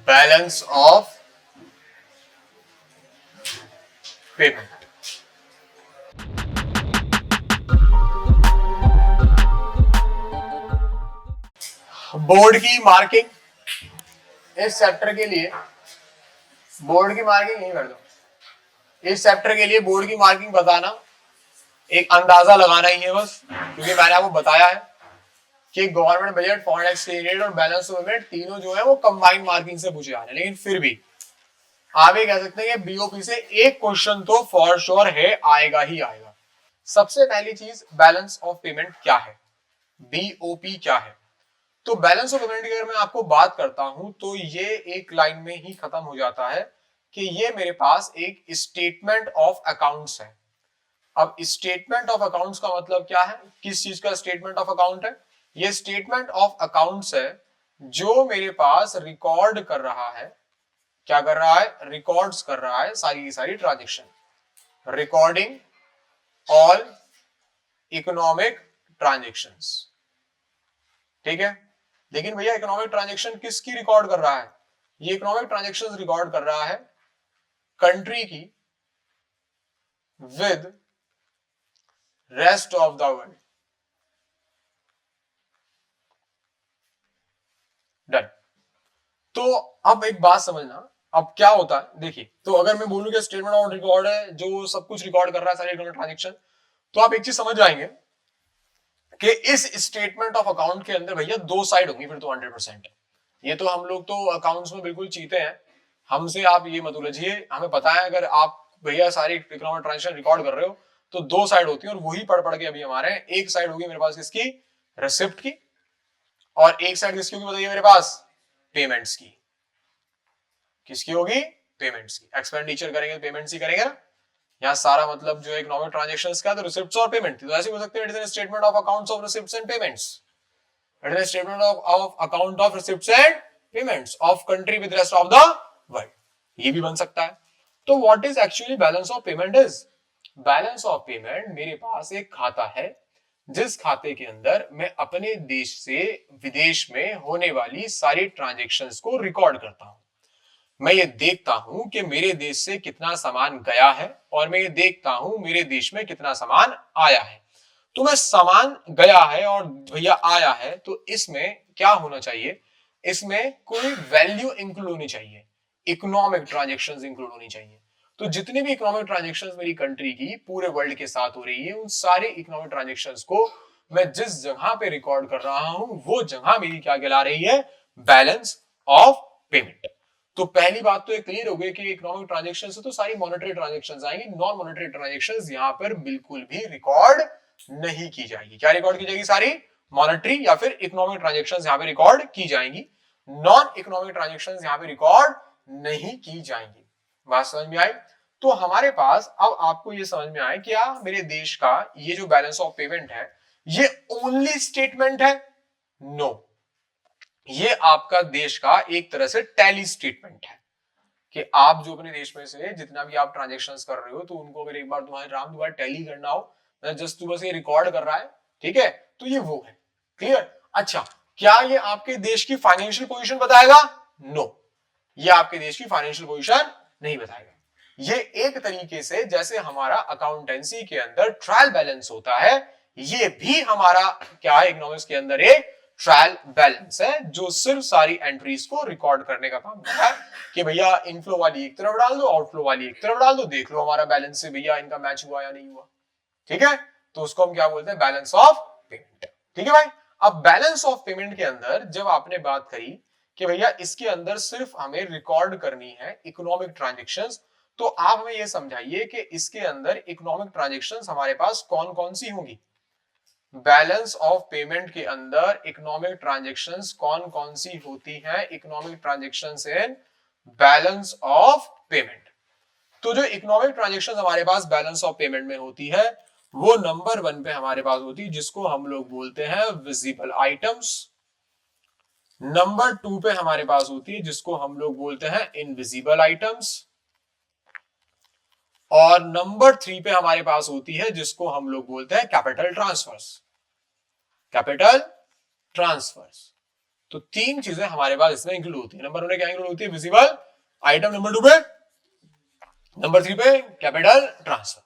Balance of payment. Board की marking इस chapter के लिए, बोर्ड की मार्किंग नहीं कर दो। इस चैप्टर के लिए बोर्ड की मार्किंग बताना, एक अंदाजा लगाना ही है बस, क्योंकि मैंने आपको बताया है कि government budget, foreign exchange rate और बैलेंस ऑफ पेमेंट तीनों जो है वो कंबाइंड मार्किंग से पूछे जा रहे हैं। लेकिन फिर भी आप ये कह सकते हैं कि बीओपी से एक क्वेश्चन तो फॉर श्योर है, आएगा ही आएगा। सबसे पहली चीज, बैलेंस ऑफ पेमेंट क्या है, बीओपी क्या है। तो बैलेंस ऑफ पेमेंट की अगर मैं आपको बात करता हूं तो ये एक लाइन में ही खत्म हो जाता है कि ये मेरे पास एक स्टेटमेंट ऑफ अकाउंट्स है। अब स्टेटमेंट ऑफ अकाउंट्स का मतलब क्या है, किस चीज का स्टेटमेंट ऑफ अकाउंट है? ये स्टेटमेंट ऑफ अकाउंट्स है जो मेरे पास रिकॉर्ड कर रहा है, क्या कर रहा है, रिकॉर्ड्स कर रहा है सारी की सारी transaction, recording all economic transactions. ठीक है, लेकिन भैया इकोनॉमिक ट्रांजेक्शन किसकी रिकॉर्ड कर रहा है? ये इकोनॉमिक ट्रांजेक्शंस रिकॉर्ड कर रहा है कंट्री की with rest of the world. Done. तो अब एक बात समझना, अब क्या होता है, देखिए, तो अगर मैं बोलूं कि स्टेटमेंट ऑफ रिकॉर्ड है जो सब कुछ रिकॉर्ड कर रहा है सारे इकोनॉमिक ट्रांजेक्शन, तो आप एक चीज समझ जाएंगे कि इस स्टेटमेंट ऑफ अकाउंट के अंदर भैया दो साइड होंगी फिर तो 100%। ये तो हम लोग तो अकाउंट्स में बिल्कुल चीते हैं, हमसे आप ये मत उलझिए, हमें पता है अगर आप भैया सारी इकोनॉमिक ट्रांजेक्शन रिकॉर्ड कर रहे हो तो दो साइड होती है और वही पढ़ पढ़ के अभी हमारे एक साइड होगी मेरे पास किसकी, रिसिप्ट की, और एक साइड किसकी होगी बताइए मेरे पास, पेमेंट्स की। किसकी होगी, पेमेंट्स की। एक्सपेंडिचर करेंगे पेमेंट्स ही करेंगे ना, यहाँ सारा मतलब जो इकोनॉमिक ट्रांजैक्शंस का तो रिसिप्ट्स और पेमेंट थी, तो ऐसे बोल सकते हैं it is an statement of accounts of receipts and payments, it is an statement of account of receipts and payments of country with rest of the world, ये भी बन सकता है। तो what is actually balance of payment is, balance of payment मेरे पास एक खाता है जिस खाते के अंदर मैं अपने देश से विदेश में होने वाली सारी ट्रांजैक्शंस को रिकॉर्ड करता हूं। मैं ये देखता हूं कि मेरे देश से कितना सामान गया है और मैं ये देखता हूं मेरे देश में कितना सामान आया है। तो मैं सामान गया है और भैया आया है, तो इसमें क्या होना चाहिए, इसमें कोई वैल्यू इंक्लूड होनी चाहिए, इकोनॉमिक ट्रांजैक्शंस इंक्लूड होनी चाहिए। तो जितनी भी इकोनॉमिक ट्रांजैक्शंस मेरी कंट्री की पूरे वर्ल्ड के साथ हो रही है, उन सारे इकोनॉमिक ट्रांजैक्शंस को मैं जिस जगह पे रिकॉर्ड कर रहा हूं वो जगह मेरी क्या कहला रही है, बैलेंस ऑफ पेमेंट। तो पहली बात तो ये क्लियर हो गई कि इकोनॉमिक ट्रांजैक्शंस से तो सारी मॉनेटरी ट्रांजैक्शंस आएंगी, नॉन मॉनेटरी ट्रांजैक्शंस यहां पर बिल्कुल भी रिकॉर्ड नहीं की जाएगी। क्या रिकॉर्ड की जाएगी, सारी मॉनेटरी या फिर इकोनॉमिक ट्रांजैक्शंस यहां पे रिकॉर्ड की जाएंगी, नॉन इकोनॉमिक ट्रांजैक्शंस यहां पे रिकॉर्ड नहीं की जाएंगी। बात समझ में आई? तो हमारे पास अब आपको ये समझ में आए क्या मेरे देश का ये जो बैलेंस ऑफ पेमेंट है ये ओनली स्टेटमेंट है? नो, ये आपका देश का एक तरह से टैली स्टेटमेंट है कि आप जो अपने देश में से जितना भी आप ट्रांजैक्शंस कर रहे हो तो उनको अगर एक बार तुम्हारे राम दोबारा टैली करना हो, जस्ट तू बस ये रिकॉर्ड कर रहा है, ठीक है, तो ये वो है। क्लियर? अच्छा, क्या ये आपके देश की फाइनेंशियल पोजीशन बताएगा? नो, ये आपके देश की फाइनेंशियल पोजीशन नहीं बताएगा। ये एक तरीके से जैसे हमारा अकाउंटेंसी के अंदर ट्रायल बैलेंस होता है, ये भी हमारा क्या है, इकोनॉमिक्स के अंदर एक ट्रायल बैलेंस है जो सिर्फ सारी एंट्रीज को रिकॉर्ड करने का काम करता है कि भैया इनफ्लो वाली एक तरफ डाल दो, आउटफ्लो वाली एक तरफ डाल दो, देख लो हमारा बैलेंस से भैया इनका मैच हुआ या नहीं हुआ। ठीक है, तो उसको हम क्या बोलते हैं, बैलेंस ऑफ पेमेंट। ठीक है भाई, अब बैलेंस ऑफ पेमेंट के अंदर जब आपने बात करी कि भैया इसके अंदर सिर्फ हमें रिकॉर्ड करनी है इकोनॉमिक ट्रांजैक्शंस, तो आप हमें यह समझाइए कि इसके अंदर इकोनॉमिक ट्रांजैक्शंस हमारे पास कौन कौन सी होंगी। बैलेंस ऑफ पेमेंट के अंदर इकोनॉमिक ट्रांजैक्शंस कौन कौन सी होती हैं, economic transactions in balance of payment. तो जो इकोनॉमिक ट्रांजैक्शंस हमारे पास बैलेंस ऑफ पेमेंट में होती है वो नंबर 1 पे हमारे पास होती है जिसको हम लोग बोलते हैं विजिबल आइटम्स, नंबर 2 पे हमारे पास होती है जिसको हम लोग बोलते हैं इनविजिबल आइटम्स, और नंबर 3 पे हमारे पास होती है जिसको हम लोग बोलते हैं कैपिटल ट्रांसफर्स, कैपिटल ट्रांसफर्स। तो तीन चीजें हमारे पास इसमें इंक्लूड होती है। नंबर 1 क्या इंक्लूड होती है? Visible item. नंबर 2 पे, नंबर 3 पे कैपिटल ट्रांसफर।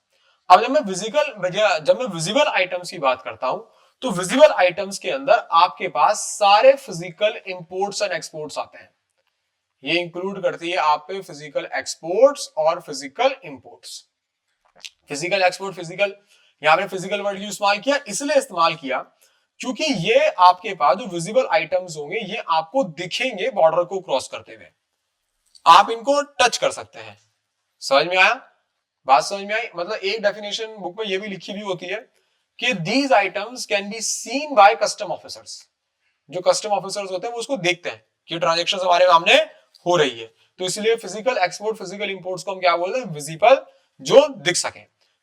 अब जब मैं विजिबल आइटम्स की बात करता हूं तो विजिबल आइटम्स के अंदर आपके पास सारे फिजिकल इंपोर्ट्स एंड एक्सपोर्ट्स आते हैं। ये इंक्लूड करती है आप पे फिजिकल एक्सपोर्ट्स और physical imports. Physical export, physical, यहां पे फिजिकल वर्ड की इस्तेमाल किया, इसलिए इस्तेमाल किया क्योंकि ये आपके पास जो विजिबल आइटम्स होंगे ये आपको दिखेंगे बॉर्डर को क्रॉस करते हुए, आप इनको टच कर सकते हैं। समझ में आया? बात समझ में आई? मतलब एक डेफिनेशन बुक में ये भी लिखी हुई होती है कि these items can be seen by custom officers. जो कस्टम ऑफिसर्स होते हैं वो उसको देखते हैं कि ट्रांजैक्शन हमारे सामने हो रही है, तो इसलिए फिजिकल एक्सपोर्ट, फिजिकल इंपोर्ट्स को हम क्या बोलते हैं? विजिबल, जो दिख सके।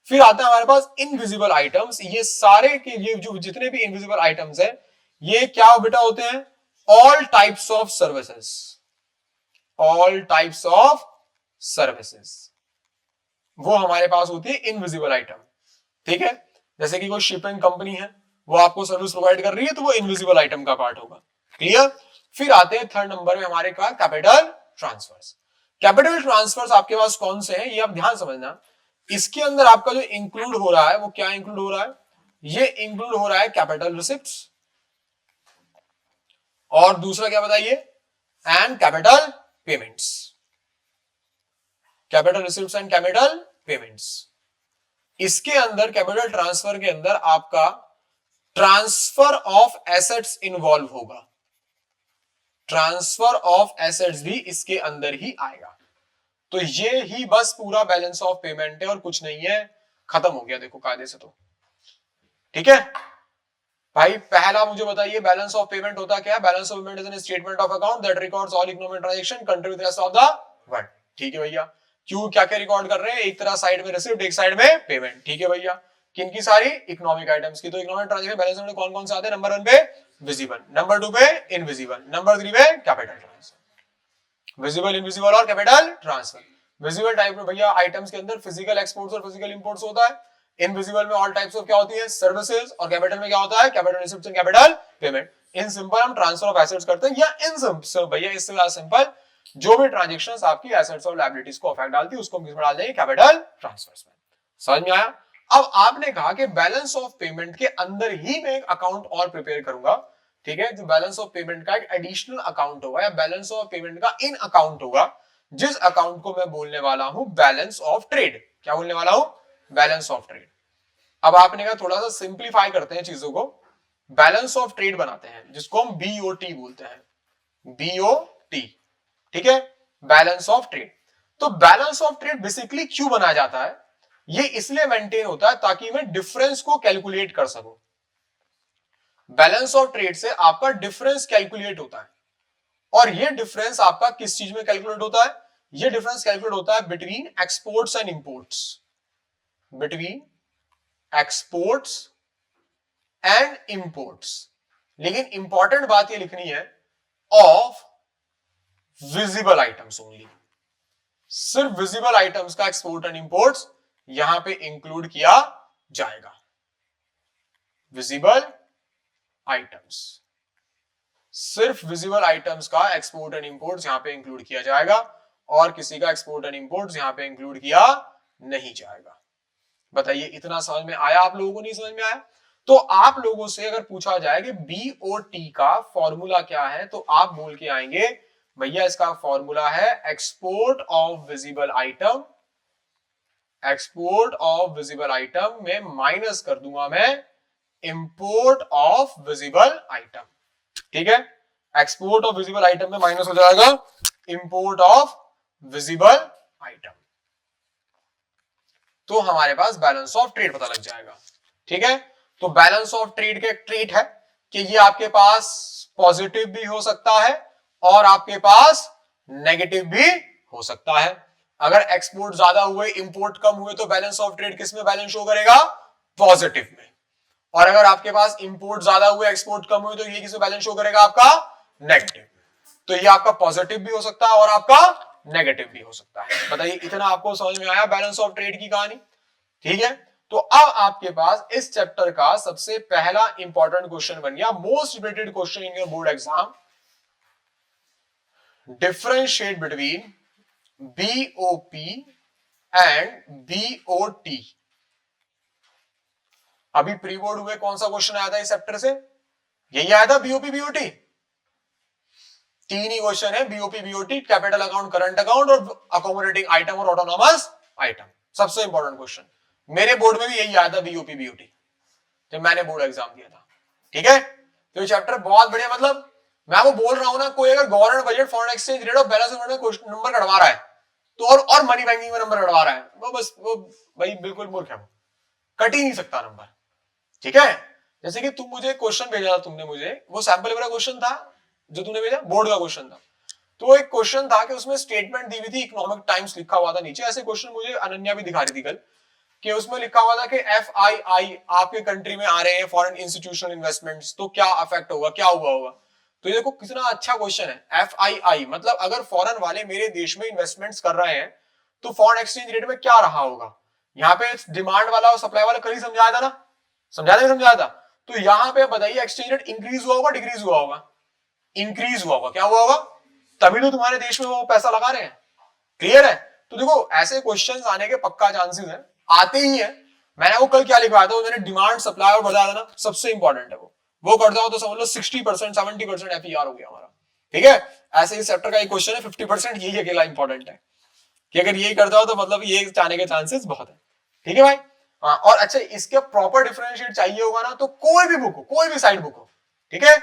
फिर आता है हमारे पास इनविजिबल आइटम्स। ये सारे के ये जो जितने भी इनविजिबल आइटम्स है ये क्या बेटा होते हैं? All types of services. All types of services वो हमारे पास होती है इनविजिबल आइटम। ठीक है, जैसे कि कोई शिपिंग कंपनी है वो आपको सर्विस प्रोवाइड कर रही है तो वो इनविजिबल आइटम का पार्ट होगा। क्लियर? फिर आते हैं थर्ड नंबर में हमारे का कैपिटल ट्रांसफर्स। कैपिटल ट्रांसफर्स आपके पास कौन से हैं ये आप ध्यान समझना। इसके अंदर आपका जो इंक्लूड हो रहा है वो क्या इंक्लूड हो रहा है? ये इंक्लूड हो रहा है कैपिटल रिसिप्ट्स, और दूसरा क्या बताइए? And capital payments. Capital receipts and capital payments. इसके अंदर कैपिटल ट्रांसफर के अंदर आपका ट्रांसफर ऑफ एसेट्स इन्वॉल्व होगा। ट्रांसफर ऑफ एसेट्स भी इसके अंदर ही आएगा। तो ये ही बस पूरा बैलेंस ऑफ पेमेंट है और कुछ नहीं है, खत्म हो गया देखो कायदे से। तो ठीक है भाई, पहला मुझे बताइए बैलेंस ऑफ पेमेंट होता क्या है? Balance of payment is an statement of account that records all economic transaction country with rest of the world. ठीक है भैया, क्यों क्या क्या रिकॉर्ड कर रहे हैं? एक तरह साइड में रिसिप्ट, एक साइड में पेमेंट। ठीक है भैया, किनकी? सारी इकोनॉमिक आइटम्स की। तो इकोनॉमिक ट्रांजैक्शन बैलेंस में कौन कौन से आते हैं? नंबर 1 पे विजिबल, नंबर 2 पे इनविजिबल, नंबर 3 पे कैपिटल ट्रांसफर। विजिबल, इनविजिबल और कैपिटल ट्रांसफर। विजिबल टाइप में भैया आइटम्स के अंदर फिजिकल एक्सपोर्ट्स और फिजिकल इंपोर्ट्स होता है। इनविजिबल में ऑल टाइप्स ऑफ क्या होती है? सर्विसेज। और कैपिटल में क्या होता है? Capital receipts and capital payment. In simple हम ट्रांसफर ऑफ एसेट्स करते हैं, या इन सिंपल भैया इससे ज्यादा सिंपल जो भी ट्रांजैक्शंस आपकी एसेट्स और लायबिलिटीज को अफेक्ट डालती है उसको हम किसमें डाल देंगे? कैपिटल ट्रांसफर्स में। समझ में आया? अब आपने कहा कि बैलेंस ऑफ पेमेंट के अंदर ही मैं एक अकाउंट और प्रिपेयर करूंगा। ठीक है, जो बैलेंस ऑफ पेमेंट का एक एडिशनल अकाउंट होगा या बैलेंस ऑफ पेमेंट का इन अकाउंट होगा, जिस अकाउंट को मैं बोलने वाला हूं बैलेंस ऑफ ट्रेड। क्या बोलने वाला हूं? Balance of trade. अब आपने कहा थोड़ा सा सिंप्लीफाई करते हैं चीजों को, बैलेंस ऑफ ट्रेड बनाते हैं जिसको हम बीओटी बोलते हैं। बीओटी, ठीक है, बैलेंस ऑफ ट्रेड। तो बैलेंस ऑफ ट्रेड बेसिकली क्यों बनाया जाता है? ये इसलिए मेंटेन होता है ताकि मैं डिफरेंस को कैलकुलेट कर सकूं। बैलेंस ऑफ ट्रेड से आपका डिफरेंस कैलकुलेट होता है, और ये डिफरेंस आपका किस चीज में कैलकुलेट होता है? ये डिफरेंस कैलकुलेट होता है between exports and imports. Between exports and imports. लेकिन इंपॉर्टेंट बात ये लिखनी है, ऑफ विजिबल आइटम्स ओनली। सिर्फ विजिबल आइटम्स का एक्सपोर्ट एंड इंपोर्ट्स यहां पे इंक्लूड किया जाएगा। विजिबल आइटम्स, सिर्फ विजिबल आइटम्स का एक्सपोर्ट एंड इंपोर्ट्स यहां पे इंक्लूड किया जाएगा, और किसी का एक्सपोर्ट एंड इंपोर्ट्स यहां पे इंक्लूड किया नहीं जाएगा। बताइए इतना समझ में आया आप लोगों को? नहीं समझ में आया? तो आप लोगों से अगर पूछा जाए कि बीओटी का फॉर्मूला क्या है, तो आप बोल के आएंगे भैया इसका फॉर्मूला है export of visible item. Export of visible item में माइनस कर दूंगा मैं इंपोर्ट ऑफ विजिबल आइटम। ठीक है, एक्सपोर्ट ऑफ विजिबल आइटम में माइनस हो जाएगा इंपोर्ट ऑफ विजिबल आइटम। तो हमारे पास बैलेंस ऑफ ट्रेड पता लग जाएगा। ठीक है, तो बैलेंस ऑफ ट्रेड का एक ट्रेड है कि ये आपके पास पॉजिटिव भी हो सकता है और आपके पास नेगेटिव भी हो सकता है। अगर एक्सपोर्ट ज्यादा हुए, इंपोर्ट कम हुए, तो बैलेंस ऑफ ट्रेड किस में बैलेंस शो करेगा? पॉजिटिव में। और अगर आपके पास इंपोर्ट ज्यादा हुए, एक्सपोर्ट कम हुए, तो ये किस में बैलेंस शो करेगा? आपका नेगेटिव। तो ये आपका पॉजिटिव भी हो सकता है और आपका नेगेटिव भी हो सकता है। बताइए इतना आपको समझ में आया बैलेंस ऑफ ट्रेड की कहानी? ठीक है, तो अब आपके पास इस चैप्टर का सबसे पहला इंपॉर्टेंट क्वेश्चन बन गया, most repeated question in your board exam. Differentiate between BOP and BOT. अभी प्री बोर्ड हुए कौन सा क्वेश्चन आया था इस चैप्टर से? यही आया था, बीओपी बीओटी। तीन ही क्वेश्चन है, BOP BOT, capital account, current account और अकोमोडेटिंग आइटम और ऑटोनॉमस आइटम। सबसे इंपॉर्टेंट क्वेश्चन मेरे बोर्ड में भी यही आया था, बीओपी बीओटी, जब मैंने बोर्ड एग्जाम दिया था। ठीक है, तो ये चैप्टर बहुत बढ़िया, मतलब मैं आपको बोल रहा हूं ना, कोई अगर government budget, foreign exchange rate और बैलेंस में क्वेश्चन नंबर कटवा रहा है तो और मनी बैंकिंग में नंबर कटवा रहा है, वो बस वो भाई बिल्कुल मूर्ख है, वो कट ही नहीं सकता नंबर। ठीक है, जैसे कि तुम मुझे क्वेश्चन भेजा था, तुमने मुझे वो सैंपल वाला क्वेश्चन था जो तुमने भेजा, बोर्ड का क्वेश्चन था। तो एक क्वेश्चन था कि उसमें स्टेटमेंट दी हुई थी, इकोनॉमिक टाइम्स लिखा हुआ था नीचे। ऐसे क्वेश्चन मुझे अनन्या भी दिखा रही थी कल, कि उसमें लिखा हुआ था कि FII आपके कंट्री में आ रहे हैं, फॉरेन इंस्टीट्यूशनल इन्वेस्टमेंट्स, तो क्या अफेक्ट होगा, क्या हुआ होगा। तो ये देखो कितना अच्छा क्वेश्चन है। FII मतलब अगर फॉरेन वाले मेरे देश में इन्वेस्टमेंट्स कर रहे हैं तो फॉरेन एक्सचेंज रेट में क्या रहा होगा। यहाँ पे डिमांड वाला और सप्लाई वाला कल ही समझाया था ना, समझाया था। तो यहाँ पे बताइए एक्सचेंज रेट इंक्रीज हुआ होगा, डिक्रीज हुआ होगा? इंक्रीज हुआ होगा। क्या हुआ होगा? तभी तो तुम्हारे देश में वो पैसा लगा रहे हैं। क्लियर है? तो देखो ऐसे क्वेश्चंस आने के पक्का चांसेस है, आते ही है। मैंने वो कल क्या लिखवाया था, मैंने डिमांड सप्लाई और बताया था ना, सबसे इंपॉर्टेंट है वो कर जाओ तो समझ लो 60% 70% FER हो गया हमारा। ठीक है, ऐसे ही चैप्टर का एक क्वेश्चन है 50% यही अकेला इंपॉर्टेंट है, कि अगर यही कर जाओ तो मतलब ये आने के चांसेस बहुत है। ठीक है भाई। हाँ, और अच्छा इसके प्रॉपर डिफरेंशिएट चाहिए होगा ना, तो कोई भी बुक हो, कोई भी साइड बुक हो, ठीक है,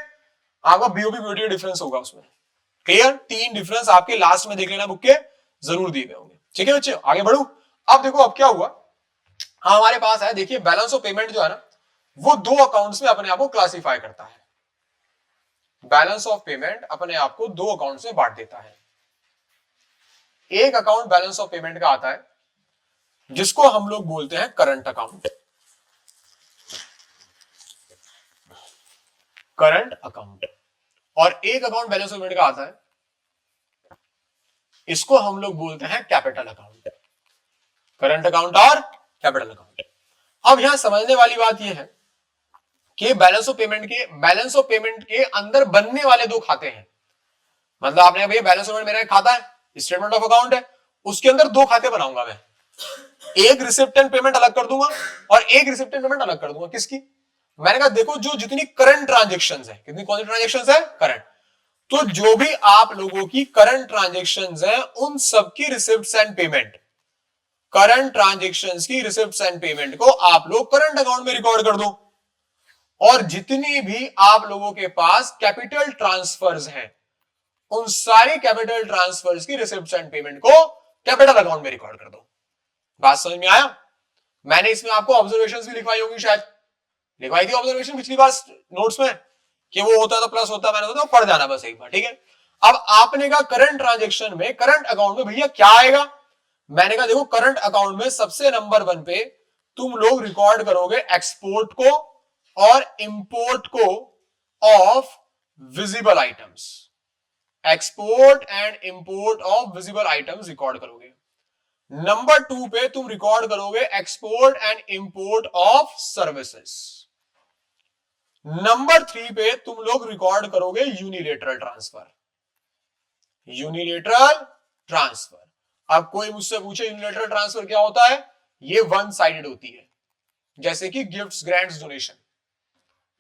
आपका बीओपी बीओटी डिफरेंस होगा उसमें। क्लियर? तीन डिफरेंस आपके लास्ट में देख लेना, बुक के जरूर दिए गए होंगे। ठीक है बच्चे, आगे बढ़ू। अब देखो अब क्या हुआ, हमारे पास है, देखिए बैलेंस ऑफ पेमेंट जो है ना, वो दो अकाउंट्स में अपने आप को क्लासिफाई करता है। बैलेंस ऑफ पेमेंट अपने आप को दो अकाउंट्स में बांट देता है। एक अकाउंट बैलेंस ऑफ पेमेंट का आता है जिसको हम लोग बोलते हैं करंट अकाउंट, करंट अकाउंट। और एक अकाउंट बैलेंस ऑफ पेमेंट का आता है, इसको हम लोग बोलते हैं कैपिटल अकाउंट। करंट अकाउंट और कैपिटल अकाउंट। अब यहां समझने वाली बात यह है कि बैलेंस ऑफ पेमेंट के अंदर बनने वाले दो खाते हैं। मतलब आपने भैया बैलेंस ऑफ पेमेंट मेरा एक खाता है, स्टेटमेंट ऑफ अकाउंट है, उसके अंदर दो खाते बनाऊंगा मैं, एक रिसिप्ट एंड पेमेंट अलग कर दूंगा और एक रिसिप्ट एंड पेमेंट अलग कर दूंगा। किसकी? मैंने कहा देखो जो जितनी करंट ट्रांजेक्शन्स है, कितनी कौन सी ट्रांजेक्शन्स है? करंट। तो जो भी आप लोगों की करंट ट्रांजेक्शन्स है उन सबकी receipts and payment, current transactions की रिसिप्ट्स एंड पेमेंट को आप लोग करंट अकाउंट में रिकॉर्ड कर दो। और जितनी भी आप लोगों के पास कैपिटल ट्रांसफर्स हैं उन सारी कैपिटल ट्रांसफर्स की रिसिप्ट्स एंड पेमेंट को कैपिटल अकाउंट में रिकॉर्ड कर दो। बात समझ में आया? मैंने इसमें आपको ऑब्जर्वेशंस भी लिखवाई होगी, शायद लिखवाई थी ऑब्जर्वेशन पिछली बार नोट्स में, कि वो होता तो प्लस होता, मैंने तो पढ़ जाना बस एक बार। ठीक है, अब आपने कहा करंट ट्रांजेक्शन में, करंट अकाउंट में भैया क्या आएगा? मैंने कहा देखो करंट अकाउंट में सबसे नंबर 1 पे तुम लोग रिकॉर्ड करोगे एक्सपोर्ट को और इंपोर्ट को of visible items, export and import of visible items record करोगे। नंबर 2 पे तुम रिकॉर्ड करोगे export and import of services. Number 3 पे तुम लोग रिकॉर्ड करोगे यूनिलेटरल ट्रांसफर, यूनिलेटरल ट्रांसफर। अब कोई मुझसे पूछे यूनिलेटरल ट्रांसफर क्या होता है? ये वन साइडेड होती है, जैसे कि गिफ्ट्स, ग्रांट्स, डोनेशन।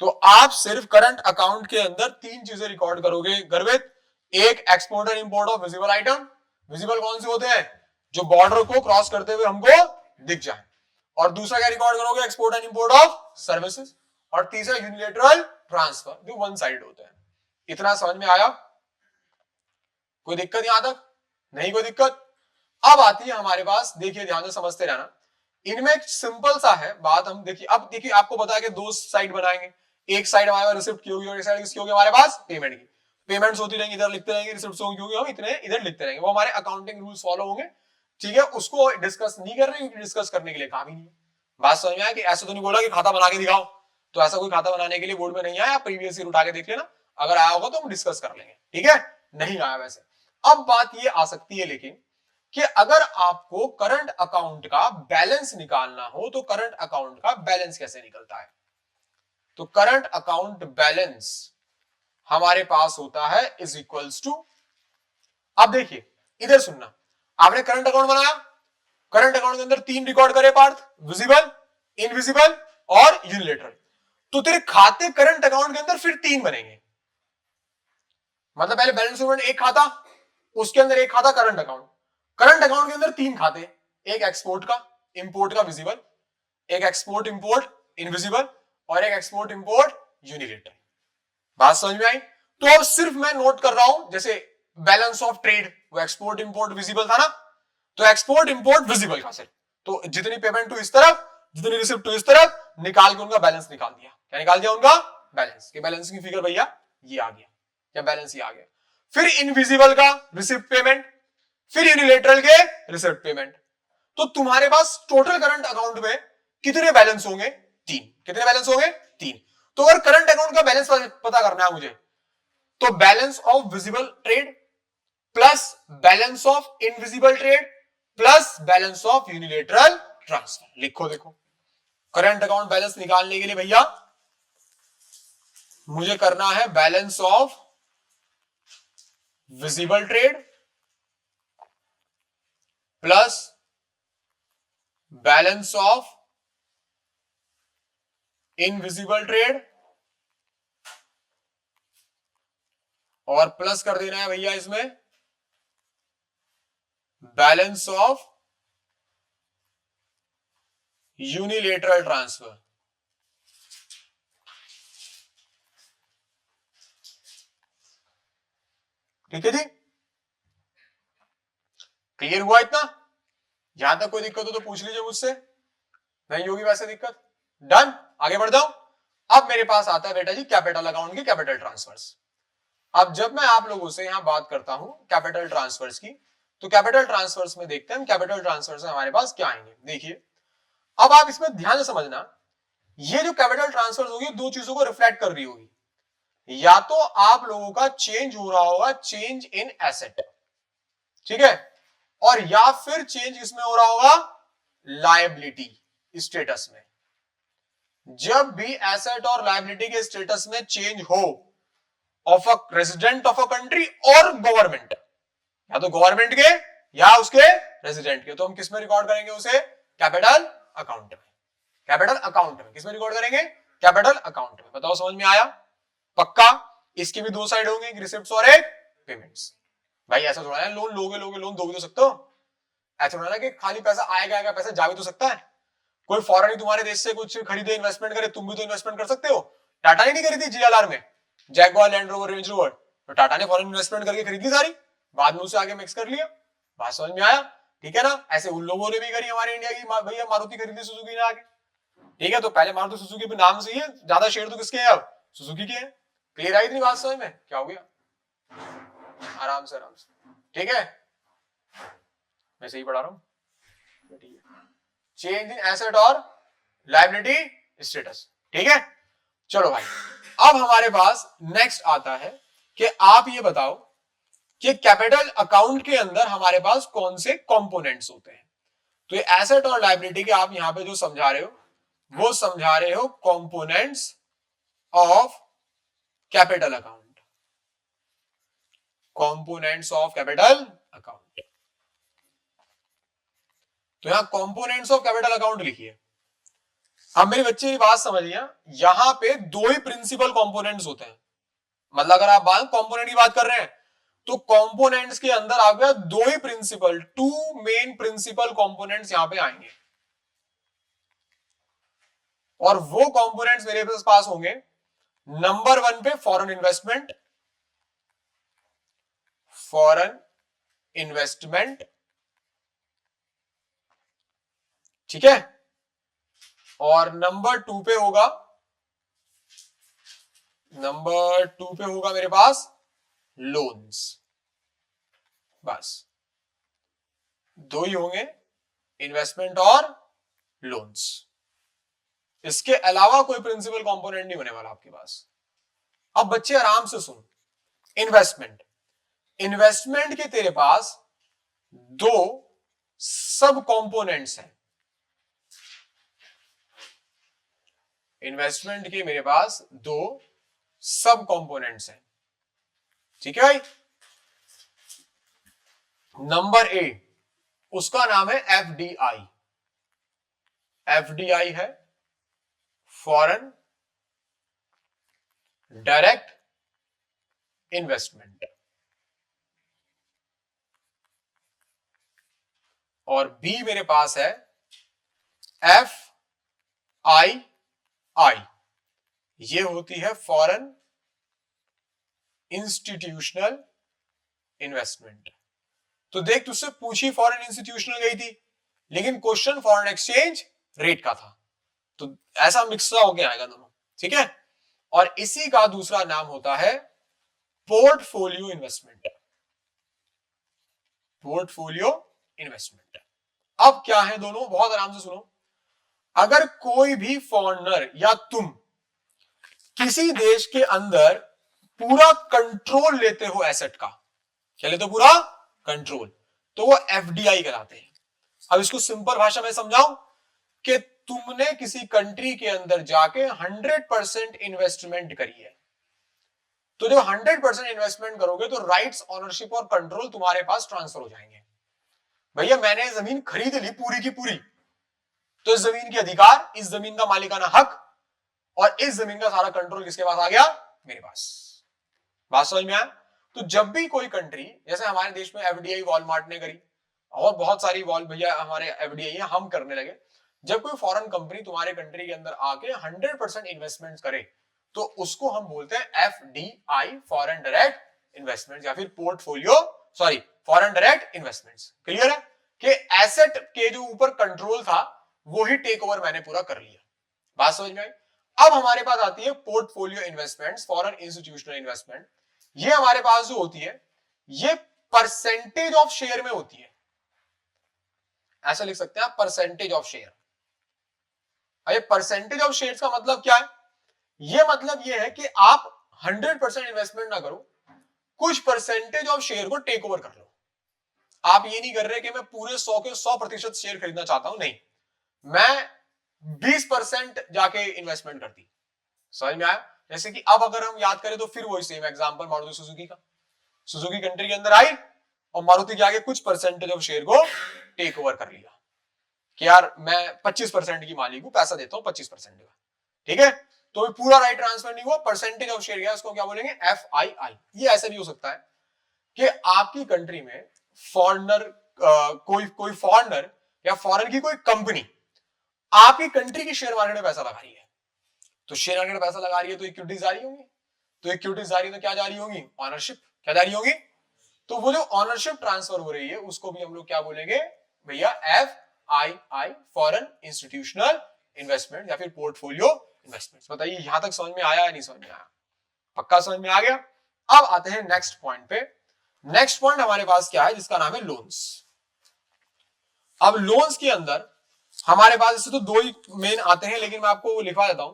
तो आप सिर्फ करंट अकाउंट के अंदर तीन चीजें रिकॉर्ड करोगे गर्वित, एक export and import of visible item, visible कौन से होते हैं? जो बॉर्डर को क्रॉस करते हुए हमको दिख जाए। और दूसरा क्या रिकॉर्ड करोगे? Export and import of services. और तीसरा यूनिलेटरल ट्रांसफर, जो वन साइड होते हैं। इतना समझ में आया? कोई दिक्कत यहां तक? नहीं कोई दिक्कत? अब आती है हमारे पास, देखिए ध्यान से समझते रहना, इनमें एक सिंपल सा है बात। हम देखिए, अब देखिए आपको बताया कि दो साइड बनाएंगे, एक साइड हमारे पास रिसिप्ट की होगी और एक साइड किसकी होगी? हमारे पास पेमेंट की। पेमेंट्स होती रहेंगी, इधर लिखते रहेंगे, रिसिप्ट्स होंगी, हम इतने इधर लिखते रहेंगे, वो हमारे अकाउंटिंग रूल्स फॉलो होंगे। ठीक है, उसको डिस्कस नहीं कर रहे, क्योंकि डिस्कस करने के लिए काम ही नहीं है। बात समझ में आया? कि ऐसा तो नहीं बोला कि खाता बना के दिखाओ, तो ऐसा कोई खाता बनाने के लिए बोर्ड में नहीं आया, प्रीवियस ईयर उठा के देख लेना, अगर आया होगा तो हम डिस्कस कर लेंगे। ठीक है, नहीं आया वैसे। अब बात ये आ सकती है लेकिन, कि अगर आपको करंट अकाउंट का बैलेंस निकालना हो तो करंट अकाउंट का बैलेंस कैसे निकलता है? तो करंट अकाउंट बैलेंस हमारे पास होता है इज इक्वल्स टू अब देखिए इधर सुनना, आपने करंट अकाउंट बनाया, करंट अकाउंट के अंदर 3 रिकॉर्ड करे पार्ट, विजिबल, इनविजिबल और यूनिलेटरल। तो तेरे खाते करंट अकाउंट के अंदर फिर 3 बनेंगे, मतलब पहले बैलेंस स्टेटमेंट एक खाता, उसके अंदर एक खाता करंट अकाउंट, करंट अकाउंट के अंदर 3 खाते, एक एक्सपोर्ट का, इंपोर्ट का विजिबल, एक एक्सपोर्ट इंपोर्ट इनविजिबल और एक एक्सपोर्ट इंपोर्ट यूनिलेटरल। बात समझ में आई? तो अब सिर्फ मैं नोट कर रहा हूं, जैसे बैलेंस ऑफ ट्रेड वो एक्सपोर्ट इंपोर्ट विजिबल था ना, तो एक्सपोर्ट इंपोर्ट विजिबल का सिर्फ, तो जितनी पेमेंट हुई इस तरफ, जितनी रिसिप्ट हुई इस तरफ, निकाल के उनका बैलेंस निकाल दिया। क्या निकाल दिया? उनका बैलेंस। के बैलेंस की फिगर भैया ये आ गया, क्या बैलेंस ये आ गया। फिर इनविजिबल का रिसिप्ट पेमेंट, फिर यूनिलेटरल के रिसिप्ट पेमेंट। तो तुम्हारे पास टोटल करंट अकाउंट में कितने बैलेंस होंगे? 3। कितने बैलेंस होंगे? 3। तो अगर करंट अकाउंट का बैलेंस पता करना है मुझे, तो balance of visible trade plus balance of invisible trade plus balance of unilateral transfer. लिखो, देखो करंट अकाउंट बैलेंस निकालने के लिए भैया मुझे करना है balance of visible trade plus balance of invisible trade और प्लस कर देना है भैया इसमें बैलेंस ऑफ यूनिलेटरल ट्रांसफर। ठीक है जी, क्लियर हुआ इतना? यहां तक कोई दिक्कत हो तो पूछ लीजिए मुझसे, नहीं होगी वैसे दिक्कत। डन, आगे बढ़ जाओ। अब मेरे पास आता है बेटा जी कैपिटल अकाउंट के कैपिटल ट्रांसफर्स। अब जब मैं आप लोगों से यहां बात करता हूं कैपिटल ट्रांसफर्स की, तो कैपिटल ट्रांसफर्स में देखते हैं कैपिटल ट्रांसफर्स में हमारे पास क्या आएंगे। देखिए अब आप इसमें ध्यान से समझना, ये जो कैपिटल ट्रांसफर्स होगी दो चीजों को रिफ्लेक्ट कर रही होगी, या तो आप लोगों का चेंज हो रहा होगा, चेंज इन एसेट, ठीक है, और या फिर चेंज किसमें हो रहा होगा? लायबिलिटी स्टेटस में। जब भी एसेट और लायबिलिटी के स्टेटस में चेंज हो of a resident of a country और गवर्नमेंट, या तो गवर्नमेंट के या उसके रेजिडेंट के, तो हम किसमें रिकॉर्ड करेंगे उसे? कैपिटल अकाउंट में। कैपिटल अकाउंट में किसमें रिकॉर्ड करेंगे? कैपिटल अकाउंट में। बताओ समझ में आया? पक्का? इसकी भी दो साइड होंगी, एक रिसिप्ट्स और एक पेमेंट्स। भाई ऐसा थोड़ा है लोन लोगे लोन दो भी तो सकते हो, ऐसा थोड़ा ना कि खाली पैसा आएगा पैसा जा भी तो सकता है। कोई फॉरेन ही तुम्हारे देश से कुछ खरीदे इन्वेस्टमेंट करे, तुम भी तो इन्वेस्टमेंट कर सकते हो। टाटा ने नहीं करी थी जीएलआर में, Jaguar land rover range rover, तो टाटा ने फॉरेन इन्वेस्टमेंट करके खरीदी सारी, बाद में उसे आगे मिक्स कर लिया। बात समझ में आया? ठीक है ना? ऐसे उन लोगों ने भी करी हमारे इंडिया की, भैया मारुति खरीदी सुजुकी ने आगे, ठीक है, तो पहले मारुति सुजुकी पे नाम से ही है, ज्यादा शेयर तो किसके हैं? अब सुजुकी के हैं। क्लियर आई इतनी बात समझ में? क्या हो गया? आराम से आराम से, ठीक है, मैं सही पढ़ा रहा हूं, ठीक है। चेंज इन एसेट और लायबिलिटी स्टेटस, ठीक है। चलो भाई, अब हमारे पास नेक्स्ट आता है कि आप ये बताओ कि कैपिटल अकाउंट के अंदर हमारे पास कौन से कंपोनेंट्स होते हैं। तो ये एसेट और लायबिलिटी के आप यहां पे जो समझा रहे हो वो समझा रहे हो components of capital account, components of capital account. तो यहां कंपोनेंट्स ऑफ कैपिटल अकाउंट लिखिए। अब मेरे बच्चे की बात समझिए, यहां पे दो ही प्रिंसिपल कंपोनेंट्स होते हैं, मतलब अगर आप बात कंपोनेंट की बात कर रहे हैं तो कंपोनेंट्स के अंदर आपके दो ही principal, two main principal components यहां पे आएंगे, और वो कंपोनेंट्स मेरे पास होंगे नंबर 1 पे फॉरेन इन्वेस्टमेंट, फॉरेन इन्वेस्टमेंट, ठीक है, और नंबर 2 पे होगा, नंबर 2 पे होगा मेरे पास लोन्स। बस दो ही होंगे, इन्वेस्टमेंट और लोन्स, इसके अलावा कोई प्रिंसिपल कंपोनेंट नहीं होने वाला आपके पास। अब बच्चे आराम से सुन, इन्वेस्टमेंट, इन्वेस्टमेंट के तेरे पास दो सब कंपोनेंट्स हैं, इन्वेस्टमेंट के मेरे पास दो सब कंपोनेंट्स हैं, ठीक है भाई। नंबर ए, उसका नाम है एफडीआई। एफडीआई है फॉरेन डायरेक्ट इन्वेस्टमेंट। और बी मेरे पास है एफ आई आई, ये होती है फॉरेन इंस्टीट्यूशनल इन्वेस्टमेंट। तो देख, तुझसे पूछी फॉरेन इंस्टीट्यूशनल गई थी, लेकिन क्वेश्चन फॉरेन एक्सचेंज रेट का था, तो ऐसा मिक्स होके आएगा दोनों, ठीक है। और इसी का दूसरा नाम होता है पोर्टफोलियो इन्वेस्टमेंट। Portfolio investment. अब क्या है दोनों, बहुत आराम से सुनो। अगर कोई भी फॉरेनर या तुम किसी देश के अंदर पूरा कंट्रोल लेते हो एसेट का, क्या लेते हो, पूरा कंट्रोल, तो वो एफडीआई कहलाते हैं। अब इसको सिंपल भाषा में समझाऊं कि तुमने किसी कंट्री के अंदर जाके 100% इन्वेस्टमेंट करी है, तो जब 100% इन्वेस्टमेंट करोगे तो राइट्स, ऑनरशिप और कंट्रोल तुम्हारे पास ट्रांसफर हो जाएंगे। भैया मैंने जमीन खरीद ली पूरी की पूरी, तो इस जमीन के अधिकार, इस जमीन का मालिकाना हक और इस जमीन का सारा कंट्रोल किसके पास आ गया, मेरे पास। बात समझ में आया? तो जब भी कोई कंट्री, जैसे हमारे देश में एफडीआई वॉलमार्ट ने करी और बहुत सारी वॉल भैया हमारे एफडीआई है, हम करने लगे। जब कोई फॉरेन कंपनी तुम्हारे कंट्री के अंदर आके 100% इन्वेस्टमेंट करे, तो उसको हम बोलते हैं एफडीआई, फॉरेन डायरेक्ट इन्वेस्टमेंट, या फिर portfolio, sorry, foreign direct investments. Clear है कि एसेट के जो ऊपर कंट्रोल था वो ही टेक ओवर मैंने पूरा कर लिया। बात समझ में आई? अब हमारे पास आती है portfolio investments, foreign institutional investment. ये हमारे पास जो होती है, ये परसेंटेज ऑफ शेयर में होती है। ऐसा लिख सकते हैं आप, परसेंटेज ऑफ शेयर। अरे परसेंटेज ऑफ शेयर्स का मतलब क्या है? ये मतलब ये है कि आप 100% इन्वेस्टमेंट ना करो, कुछ परसेंटेज ऑफ शेयर को टेक ओवर कर लो। आप ये नहीं कर रहे कि मैं पूरे 100 के 100% शेयर खरीदना चाहता हूं, नहीं, मैं 20% जाके इन्वेस्टमेंट करती। समझ में आया? जैसे कि अब अगर हम याद करें तो फिर वही सेम एग्जांपल मारुति सुजुकी का। सुजुकी कंट्री के अंदर आई और मारुति के आगे कुछ परसेंटेज ऑफ शेयर को टेक ओवर कर लिया कि यार मैं 25% की मालिक हूं, पैसा देता हूं 25% का, ठीक है। तो पूरा राइट ट्रांसफर नहीं हुआ, परसेंटेज ऑफ शेयर गया, उसको क्या बोलेंगे, एफआईआई। ये ऐसे भी हो सकता है कि आपकी कंट्री में फॉरेनर, कोई फॉरेनर या फॉरेन की कोई कंपनी आपकी कंट्री की शेयर मार्केट में पैसा लगा रही है, तो शेयर मार्केट में पैसा लगा रही है तो इक्विटीज जारी होंगी, तो इक्विटीज जारी तो क्या जारी होगी, ऑनरशिप क्या जारी होगी। तो वो जो ऑनरशिप ट्रांसफर हो रही है उसको भी हम लोग क्या बोलेंगे भैया, एफआईआई, फॉरेन इंस्टीट्यूशनल इन्वेस्टमेंट या फिर पोर्टफोलियो इन्वेस्टमेंट। बताइए यहां तक समझ में आया या नहीं समझ में आया? पक्का समझ में आ गया? अब आते हैं नेक्स्ट पॉइंट पे। नेक्स्ट पॉइंट हमारे पास क्या है, जिसका नाम है लोन्स। अब लोन्स के अंदर हमारे पास इससे तो दो ही मेन आते हैं, लेकिन मैं आपको लिखवा देता हूं।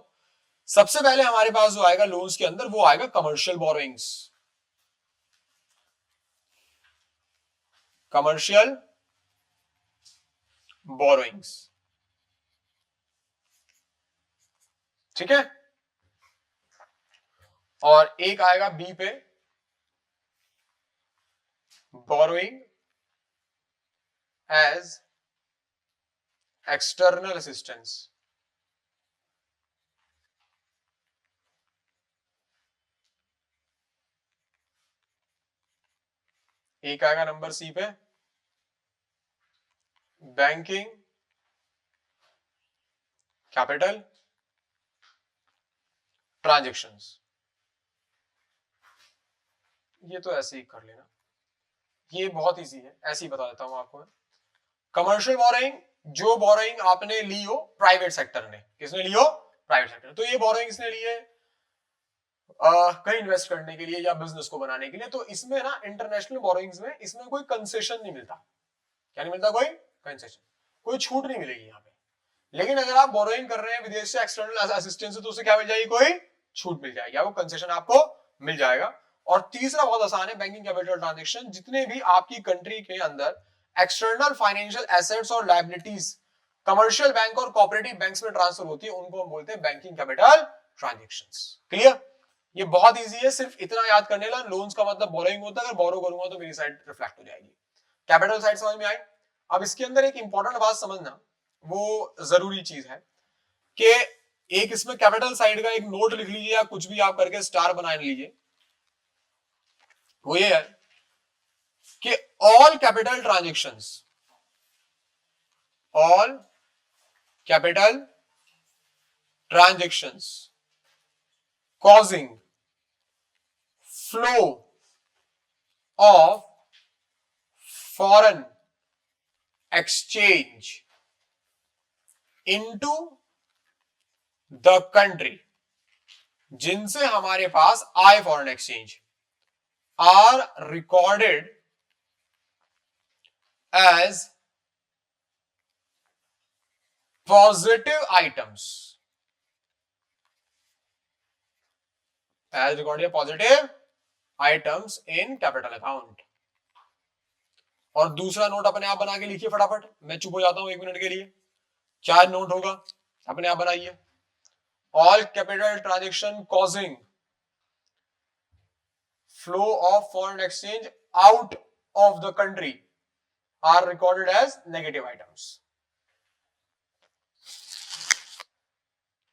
सबसे पहले हमारे पास जो आएगा लोन्स के अंदर, वो आएगा कमर्शियल बोरोइंग्स। कमर्शियल बोरोइंग्स, ठीक है। और एक आएगा बी पे, बोरोइंग एज एक्सटर्नल असिस्टेंस। एक आएगा नंबर सी पे, बैंकिंग कैपिटल ट्रांजेक्शंस। ये तो ऐसे ही कर लेना, ये बहुत इजी है, ऐसे ही बता देता हूं आपको। कमर्शियल बोरोइंग, जो बोरोइंग आपने ली हो प्राइवेट सेक्टर ने, किसने ली हो, प्राइवेट सेक्टर। तो ये बोरोइंग इसने ली है कहीं इन्वेस्ट करने के लिए या बिजनेस को बनाने के लिए, तो इसमें ना इंटरनेशनल बोरोइंग्स में इसमें कोई कंसेशन नहीं मिलता। क्या नहीं मिलता, कोई कंसेशन, कोई छूट नहीं मिलेगी यहाँ पे। लेकिन अगर आप बोरोइंग कर रहे हैं विदेश से एक्सटर्नल असिस्टेंस से, तो उसे क्या मिल जाएगी, कोई छूट मिल जाएगी, वो कंसेशन आपको मिल जाएगा। और तीसरा बहुत आसान है, बैंकिंग कैपिटल ट्रांजेक्शन। जितने भी आपकी कंट्री के अंदर एक्सटर्नल फाइनेंशियल एसेट्स और लायबिलिटीज कमर्शियल बैंक और कोऑपरेटिव बैंक्स में ट्रांसफर होती है, उनको हम बोलते हैं बैंकिंग कैपिटल ट्रांजेक्शंस। क्लियर? ये बहुत इजी है, सिर्फ इतना याद करने ला, लोन्स का मतलब बोरोइंग होता है, अगर बोरो करूंगा तो मेरी साइड रिफ्लेक्ट हो जाएगी। कैपिटल साइड समझ में आई। अब इसके अंदर एक इंपॉर्टेंट बात समझना, वो जरूरी चीज है कि एक इसमें कैपिटल साइड का एक नोट लिख लीजिए या कुछ भी आप करके स्टार बना लीजिए। वो ये है कि all capital transactions, all capital transactions causing flow of foreign exchange into the country, जिनसे हमारे पास आए foreign exchange, are recorded as positive items, as recorded positive items in capital account। और दूसरा नोट अपने आप बना के लिखिए फटाफट, मैं चुप हो जाता हूं 1 मिनट के लिए। क्या नोट होगा, अपने आप बनाइए। All capital transaction causing flow of foreign exchange out of the country are recorded as negative items.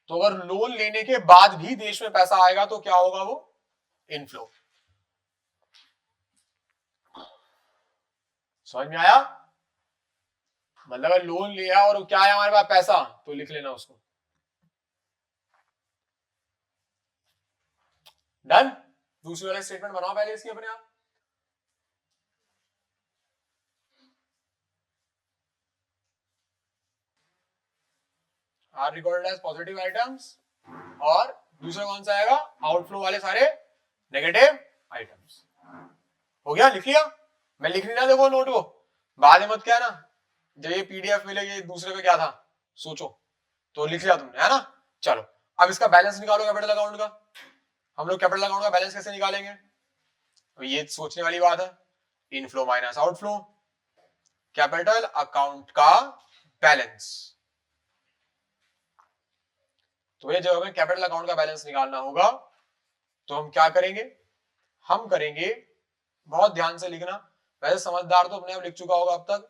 तो अगर लोन लेने के बाद भी देश में पैसा आएगा तो क्या होगा, वो इनफ्लो। समझ में आया? मतलब अगर लोन लिया और क्या है हमारे पास पैसा, तो लिख लेना उसको। डन। दूसरी वाले स्टेटमेंट बनाओ पहले इसकी अपने आप। Are recorded as positive items, और दूसरा कौन सा आएगा, आउटफ्लो वाले सारे नेगेटिव आइटम्स। हो गया, लिख लिया। मैं लिख नहीं रहा, देखो नोट को बाद में मत क्या ना, जब ये पीडीएफ मिलेगी दूसरे पे क्या था सोचो, तो लिख लिया तुमने, है ना। चलो अब इसका बैलेंस निकालो कैपिटल अकाउंट का। हम लोग कैपिटल अकाउंट का बैलेंस कैसे निकालेंगे, तो ये सोचने वाली बात है। Inflow minus outflow, capital account का बैलेंस। तो ये जब हमें कैपिटल अकाउंट का बैलेंस निकालना होगा तो हम क्या करेंगे, हम करेंगे, बहुत ध्यान से लिखना, वैसे समझदार तो अपने आप लिख चुका होगा अब तक,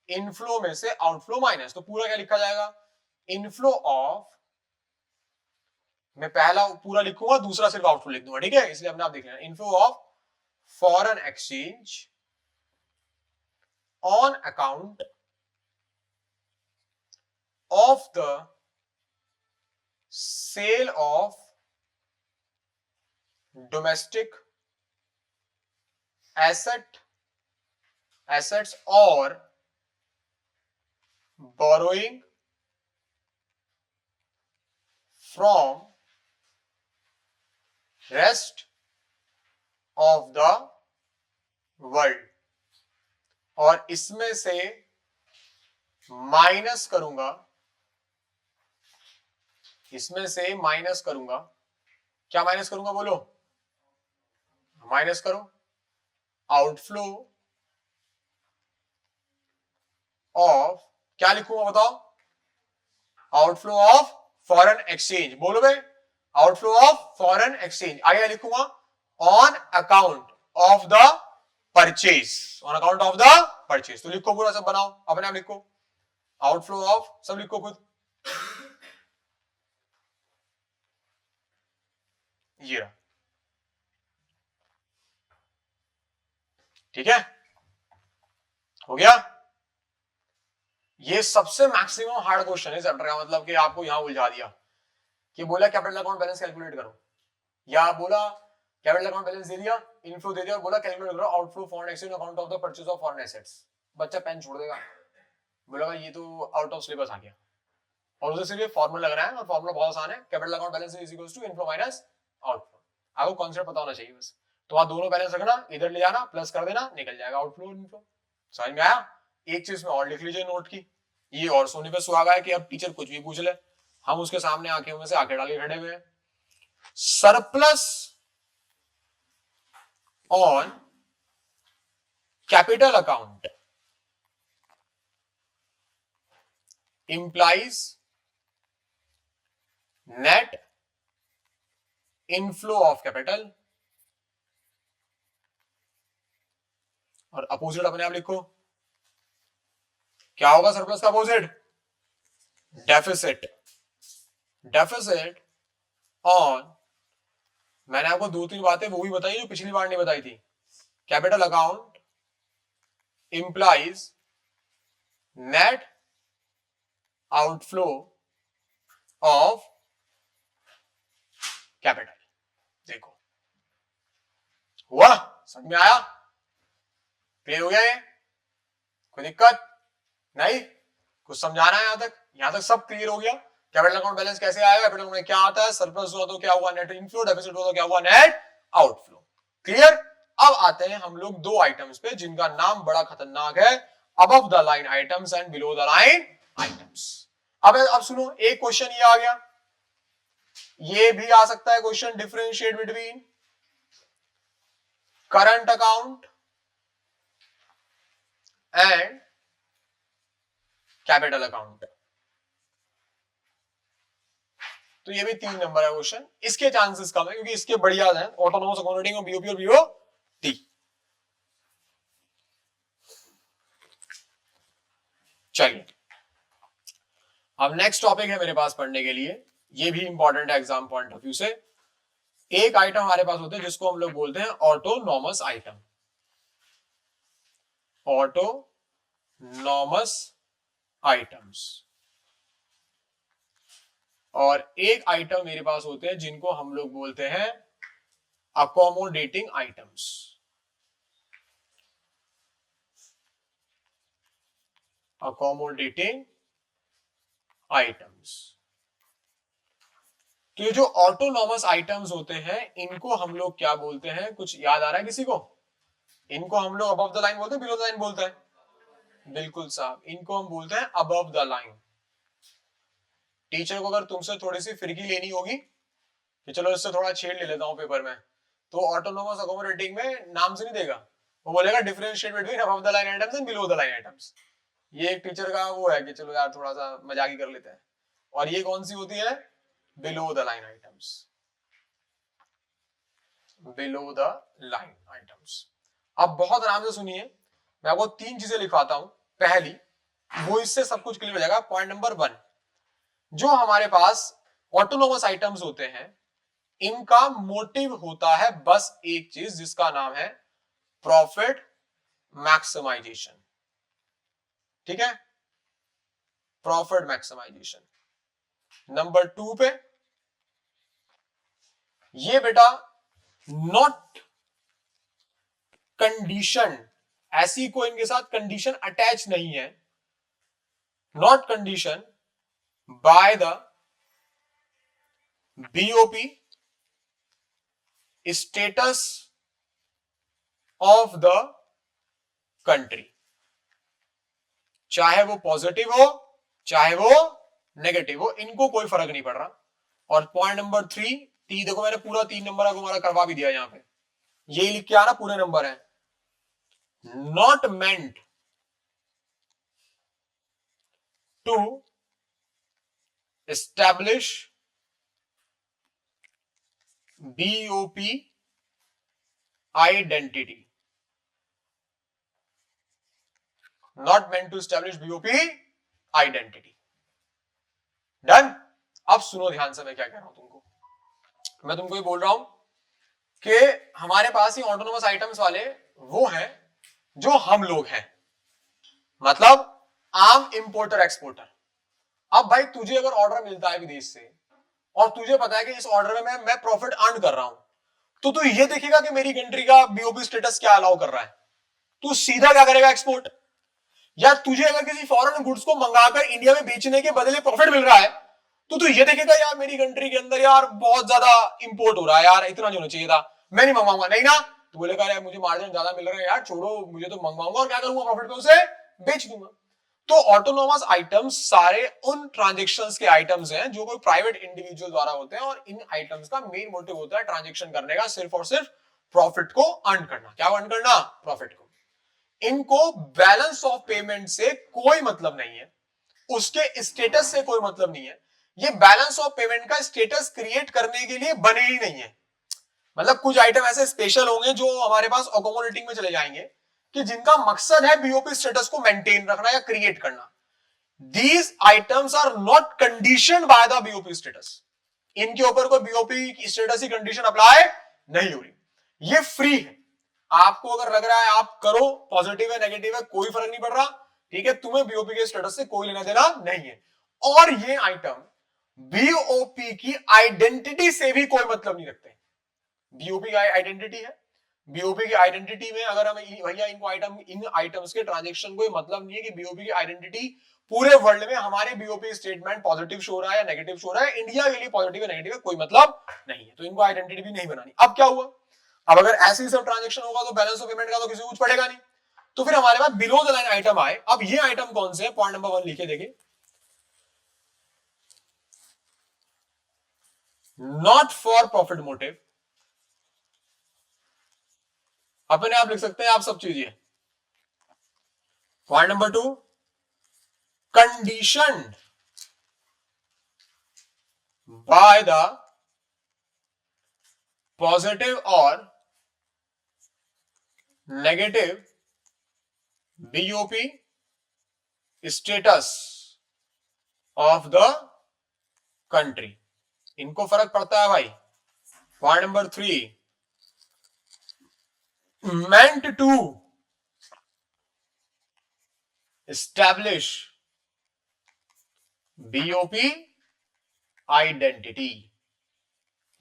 इनफ्लो में से आउटफ्लो माइनस, तो पूरा क्या लिखा जाएगा, इनफ्लो ऑफ, मैं पहला पूरा लिखूंगा दूसरा सिर्फ आउटफ्लो लिख दूंगा, ठीक है, इसलिए अपने आप देख लेना, inflow of foreign exchange on account of the sale of domestic assets और borrowing from rest of the world, और इसमें से माइनस करूंगा, इसमें से माइनस करूंगा, क्या माइनस करूंगा बोलो, माइनस करो आउटफ्लो ऑफ, क्या लिखूंगा बताओ, आउटफ्लो ऑफ फॉरेन एक्सचेंज, बोलो भाई, आउटफ्लो ऑफ फॉरेन एक्सचेंज, आगे लिखूंगा on account of the purchase, on account of the purchase, तो लिखो पूरा सब बनाओ अपने आप लिखो, आउटफ्लो ऑफ सब लिखो खुद, ये रहा, ठीक है, हो गया। ये सबसे मैक्सिमम हार्ड क्वेश्चन है चैप्टर का, मतलब कि आपको यहां उलझा दिया कि बोला कैपिटल अकाउंट बैलेंस कैलकुलेट करो, या बोला कैपिटल अकाउंट बैलेंस दे दिया, इनफ्लो दे दिया, और बोला कैलकुलेट करो outflow foreign exchange account of the purchase of foreign assets, बच्चा पेन छोड़ देगा, बोलेगा ये तो आउट ऑफ सिलेबस आ गया, और उसे सिर्फ फॉर्मूला लग रहा है, और फॉर्मूला बहुत आसान है, capital account balance is equals to inflow minus outflow, आपको कॉन्सेप्ट पता होना चाहिए बस। तो वहां दोनों बैलेंस रखना, इधर ले जाना, प्लस कर देना, निकल जाएगा आउटफ्लो इनफ्लो। समझ में आया? एक चीज में और लिख लीजिए नोट की, ये और सोने पे सुहागा है कि अब टीचर कुछ भी पूछ ले, हम उसके सामने आंखें में से आंखें डाल के खड़े हुए हैं। Surplus on capital account implies net inflow of capital, और अपोजिट अपने आप लिखो, क्या होगा सरप्लस का अपोजिट? डेफिसिट। डेफिसिट ऑन, मैंने आपको दो तीन बातें वो भी बताई जो पिछली बार नहीं बताई थी। Capital account implies net outflow of capital. देखो हुआ, समझ में आया? क्लियर हो गया? ये कोई दिक्कत नहीं? कुछ समझाना है यहां तक? यहां तक सब क्लियर हो गया? कैपिटल अकाउंट बैलेंस कैसे आएगा, कैपिटल में क्या आता है, सरप्लस हुआ तो क्या हुआ नेट इनफ्लो, डेफिसिट हुआ तो क्या हुआ नेट आउटफ्लो। क्लियर? अब आते हैं हम लोग दो आइटम्स पे जिनका नाम बड़ा खतरनाक है, above the line items and below the line items. अब सुनो, एक क्वेश्चन ये आ गया, ये भी आ सकता है question, differentiate between current account and capital account. तो ये भी 3 नंबर है क्वेश्चन, इसके चांसेस कम है क्योंकि इसके बढ़िया हैं, ऑटोनोमस अकाउंटिंग और बीओपी और बीओटी। चलिए अब नेक्स्ट टॉपिक है मेरे पास पढ़ने के लिए, ये भी इंपॉर्टेंट है एग्जाम पॉइंट ऑफ व्यू से। एक आइटम हमारे पास होते हैं जिसको हम लोग बोलते हैं ऑटोनॉमस आइटम। Autonomous items. और एक आइटम मेरे पास होते हैं जिनको हम लोग बोलते हैं अकोमोडेटिंग आइटम्स। Accommodating items. तो ये जो ऑटोनॉमस आइटम्स होते हैं इनको हम लोग क्या बोलते हैं, कुछ याद आ रहा है किसी को? इनको हम लोग अबव द लाइन बोलते हैं, बिलो द लाइन बोलते हैं? बिल्कुल साहब, इनको हम बोलते हैं अबव द लाइन। टीचर को अगर तुमसे थोड़ी सी फिरकी लेनी होगी कि चलो इससे थोड़ा छेड़ ले लेता हूं पेपर में, तो ऑटोनोमस अकोमोडेटिंग में नाम से नहीं देगा, वो बोलेगा differentiate between above the line items and below the line items. ये एक टीचर का वो है कि चलो यार थोड़ा सा मजाक ही कर लेते हैं। और ये कौन सी होती है? Below the line items. Below the line items. अब बहुत आराम से सुनिए, मैं आपको 3 चीजें लिखवाता हूं। पहली, वो इससे सब कुछ क्लियर हो जाएगा। पॉइंट नंबर 1, जो हमारे पास ऑटोनोमस आइटम्स होते हैं इनका मोटिव होता है बस एक चीज, जिसका नाम है प्रॉफिट मैक्सिमाइजेशन। ठीक है, प्रॉफिट मैक्सिमाइजेशन। नंबर 2 पे, ये बेटा नॉट कंडीशन, ऐसी कोई इनके साथ कंडीशन अटैच नहीं है, not condition by the BOP status of the country. चाहे वो पॉजिटिव हो चाहे वो नेगेटिव हो, इनको कोई फर्क नहीं पड़ रहा। और पॉइंट नंबर 3, देखो मैंने पूरा 3 नंबर हमारा करवा भी दिया यहां पे, यही लिख के आना पूरे नंबर है। Not meant to establish BOP identity. Not meant to establish BOP identity. Done? अब सुनो ध्यान से मैं क्या कह रहा हूं तुमको। मैं तुमको ये बोल रहा हूं कि हमारे पास ही ऑटोनोमस आइटम्स वाले वो हैं जो हम लोग हैं, मतलब आम इंपोर्टर एक्सपोर्टर। अब भाई तुझे अगर ऑर्डर मिलता है विदेश से और तुझे पता है कि इस ऑर्डर में मैं प्रॉफिट अर्न कर रहा हूं, तो तू ये देखेगा कि मेरी कंट्री का बीओपी स्टेटस क्या अलाउ कर रहा है, तू सीधा क्या करेगा, एक्सपोर्ट। या तुझे अगर किसी फॉरेन गुड्स को मंगाकर इंडिया में बेचने के बदले प्रॉफिट मिल रहा है, तो तू ये देखेगा यार मेरी कंट्री के अंदर यार बहुत ज्यादा इंपोर्ट हो रहा है, यार इतना नहीं होना चाहिए था, मैं नहीं मंगवाऊंगा। नहीं ना, तो बोलेगा यार मुझे मार्जिन ज्यादा मिल रहा है यार, छोड़ो मुझे तो मंगवाऊंगा और क्या करूंगा, प्रॉफिट पे उसे बेच दूंगा। तो ऑटोनोमस आइटम्स सारे उन ट्रांजेक्शन्स के आइटम्स हैं जो कोई प्राइवेट इंडिविजुअल द्वारा होते हैं, और इन आइटम्स का मेन मोटिव होता है ट्रांजेक्शन करने का, सिर्फ और सिर्फ प्रॉफिट को अर्न करना। क्या अर्न करना? प्रॉफिट को। इनको बैलेंस ऑफ पेमेंट से कोई मतलब नहीं है, उसके स्टेटस से कोई मतलब नहीं है। ये बैलेंस ऑफ पेमेंट का स्टेटस क्रिएट करने के लिए बने ही नहीं है। मतलब कुछ आइटम ऐसे स्पेशल होंगे जो हमारे पास अकोमोडेटिंग में चले जाएंगे, कि जिनका मकसद है बीओपी स्टेटस को मेंटेन रखना या क्रिएट करना। These items are not condition by the BOP status. इनके ऊपर कोई बीओपी स्टेटस की कंडीशन अप्लाई नहीं हो रही, ये फ्री है। आपको अगर लग रहा है आप करो, पॉजिटिव है नेगेटिव है कोई फर्क नहीं पड़ रहा, ठीक है, तुम्हें बीओपी के स्टेटस से कोई लेना देना नहीं है। और ये आइटम बीओपी की आइडेंटिटी से भी कोई मतलब नहीं रखते। बीओपी की आइडेंटिटी है, बीओपी की आइडेंटिटी में अगर हम भैया इनको आइटम, इन आइटम्स के ट्रांजैक्शन को मतलब नहीं है कि बीओपी की आइडेंटिटी पूरे वर्ल्ड में हमारे बीओपी स्टेटमेंट पॉजिटिव शो रहा है या नेगेटिव शो रहा है, इंडिया के लिए पॉजिटिव या नेगेटिव है कोई मतलब नहीं है, तो इनको आइडेंटिटी भी नहीं बनानी। अब क्या हुआ, अब अगर ऐसे ही सब ट्रांजैक्शन होगा तो बैलेंस ऑफ पेमेंट का तो किसी को कुछ पड़ेगा नहीं, तो फिर हमारे पास बिलो द लाइन आइटम आए। अब ये आइटम कौन से है, पॉइंट नंबर 1 लिखे देखिए, नॉट फॉर प्रॉफिट मोटिव। अपने आप लिख सकते हैं आप सब चीजें। Point number 2, conditioned by the positive or negative BOP status of the country। इनको फर्क पड़ता है भाई। Point number 3, meant to establish BOP identity.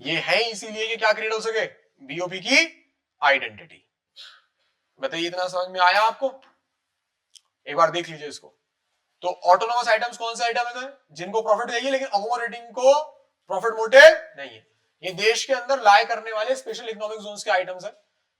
ये है इसीलिए कि क्या क्रिएट हो सके, बीओपी की आइडेंटिटी। बताइए इतना समझ में आया आपको, एक बार देख लीजिए इसको। तो ऑटोनोमस आइटम्स कौन से आइटम है जिनको प्रॉफिट चाहिए लेकिन अकोमोडेटिंग को प्रॉफिट मोटिव नहीं है, ये देश के अंदर लाए करने वाले स्पेशल इकोनॉमिक जोन्स के आइटम्स है।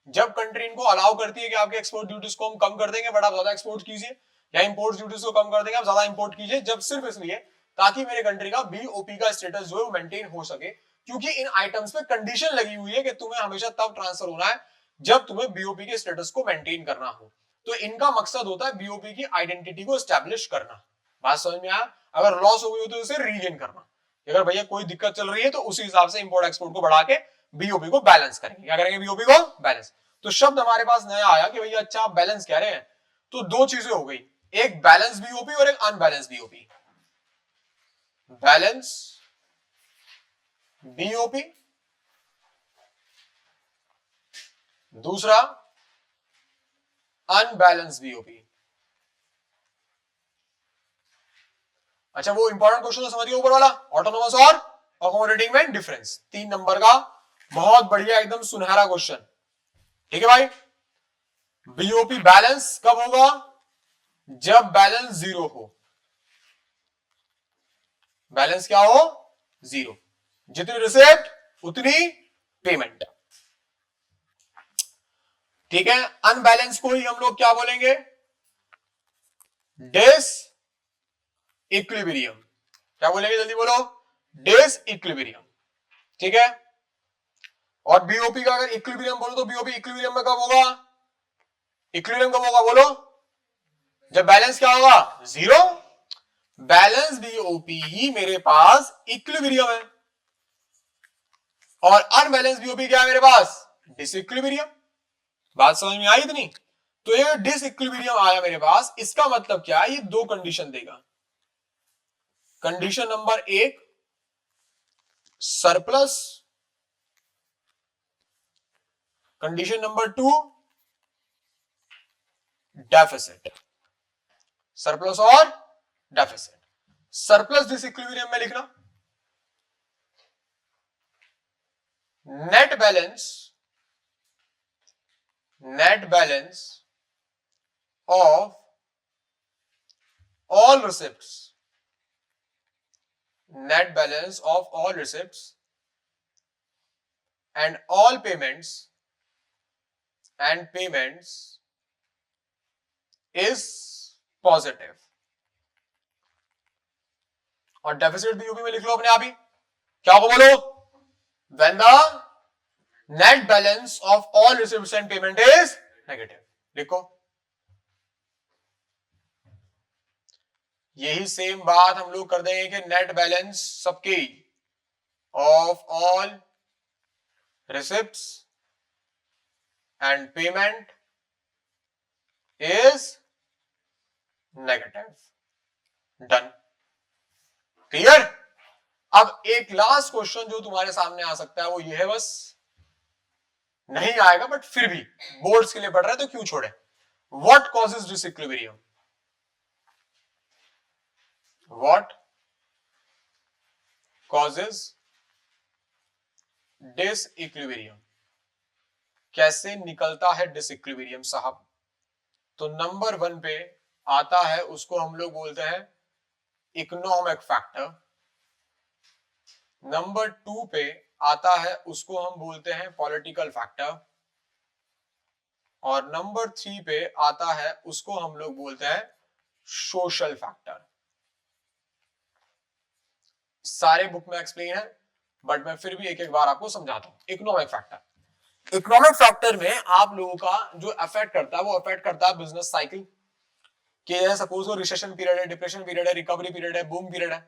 जब कंट्री इनको अलाउ करती है कि आपके एक्सपोर्ट ड्यूटीज को हम कम कर देंगे बट आप ज्यादा एक्सपोर्ट कीजिए, या इंपोर्ट ड्यूटीज को कम कर देंगे आप ज्यादा इंपोर्ट कीजिए, जब सिर्फ इसलिए ताकि मेरे कंट्री का बीओपी का स्टेटस जो है वो मेंटेन हो सके, क्योंकि इन आइटम्स पे कंडीशन लगी हुई है कि तुम्हें हमेशा तब ट्रांसफर होना है जब तुम्हें बीओपी के स्टेटस को मेंटेन करना हो। तो इनका मकसद होता है बीओपी की आइडेंटिटी को एस्टैब्लिश करना। बात समझ में आया, अगर लॉस हो गई हो तो उसे रीगेन करना, अगर भैया कोई दिक्कत चल रही है तो उसी हिसाब से इंपोर्ट एक्सपोर्ट को बढ़ा के बीओपी को बैलेंस करेंगे। क्या करेंगे, बीओपी को बैलेंस। तो शब्द हमारे पास नया आया कि भैया अच्छा आप बैलेंस कह रहे हैं, तो दो चीजें हो गई, एक बैलेंस बीओपी और एक अनबैलेंस बीओपी। बैलेंस बीओपी, दूसरा अनबैलेंस बीओपी। अच्छा वो इंपॉर्टेंट क्वेश्चन तो समझिए ऊपर वाला, ऑटोनोमस और अकोमोडेटिंग में डिफरेंस, 3 नंबर का बहुत बढ़िया एकदम सुनहरा क्वेश्चन। ठीक है भाई, बीओपी बैलेंस कब होगा, जब बैलेंस जीरो हो। बैलेंस क्या हो, जीरो, जितनी रिसिप्ट उतनी पेमेंट। ठीक है, अनबैलेंस को ही हम लोग क्या बोलेंगे, डिस इक्विलिब्रियम। क्या बोलेंगे, जल्दी बोलो, डिस इक्विलिब्रियम। ठीक है, और बीओपी का अगर इक्विलिब्रियम बोलो तो बीओपी इक्विलिब्रियम में कब होगा, इक्विलिब्रियम कब होगा बोलो, जब बैलेंस क्या होगा, जीरो। बैलेंस बीओपी मेरे पास इक्विलिब्रियम है और अनबैलेंस बीओपी क्या है मेरे पास, डिसइक्विलिब्रियम। बात समझ में आई इतनी, तो ये डिसइक्विलिब्रियम आया मेरे पास, इसका मतलब क्या है, ये दो कंडीशन देगा। Condition number 1 surplus, condition number 2 deficit. Surplus और डेफिसिट। सरप्लस डिसइक्विलिब्रियम में लिखना net balance of all receipts, net balance of all receipts and all payments is positive। और डेफिसिट बीओपी में लिख लो अपने आप ही, क्या होगा बोलो, when the net balance of all receipts and payment is negative। लिखो, यही सेम बात हम लोग कर देंगे कि नेट बैलेंस सबकी of all receipts and payment is negative. Done, clear. अब एक लास्ट क्वेश्चन जो तुम्हारे सामने आ सकता है वो ये है, बस नहीं आएगा बट फिर भी बोर्ड्स के लिए पढ़ रहे तो क्यों छोड़े। What causes disequilibrium, what causes disequilibrium, कैसे निकलता है डिसइक्विलिब्रियम साहब। तो नंबर 1 पे आता है, उसको हम लोग बोलते हैं इकोनॉमिक फैक्टर। नंबर 2 पे आता है, उसको हम बोलते हैं पॉलिटिकल फैक्टर। और नंबर 3 पे आता है, उसको हम लोग बोलते हैं सोशल फैक्टर। सारे बुक में एक्सप्लेन है बट मैं फिर भी एक एक बार आपको समझाता हूं। इकोनॉमिक फैक्टर, इकोनॉमिक फैक्टर में आप लोगों का जो अफेक्ट करता है वो अफेक्ट करता है बिजनेस साइकिल के। सपोज वो रिसेशन पीरियड है, डिप्रेशन पीरियड है, रिकवरी पीरियड है, बूम पीरियड है,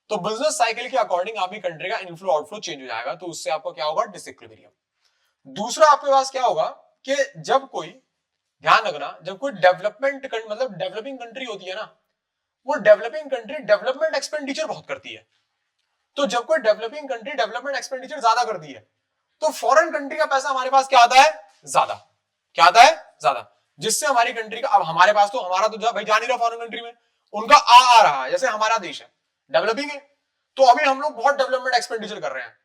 तो बिजनेस साइकिल के अकॉर्डिंग आपकी कंट्री का इनफ्लो आउटफ्लो चेंज हो जाएगा, तो उससे आपको क्या होगा, डिसइक्विलिब्रियम। दूसरा आपके पास क्या होगा कि जब कोई, ध्यान रखना, जब कोई डेवलपमेंट मतलब डेवलपिंग कंट्री होती है ना, वो डेवलपिंग कंट्री डेवलपमेंट एक्सपेंडिचर बहुत करती है। तो जब कोई डेवलपिंग कंट्री डेवलपमेंट एक्सपेंडिचर ज्यादा करती है तो फॉरेन कंट्री का पैसा हमारे पास क्या आता है, ज्यादा। क्या आता है, ज्यादा, जिससे हमारी कंट्री का, अब हमारे पास तो, हमारा तो भाई जा नहीं रहा फॉरेन कंट्री में, उनका आ रहा है। जैसे हमारा देश है डेवलपिंग है, तो अभी हम लोग बहुत डेवलपमेंट एक्सपेंडिचर कर रहे हैं,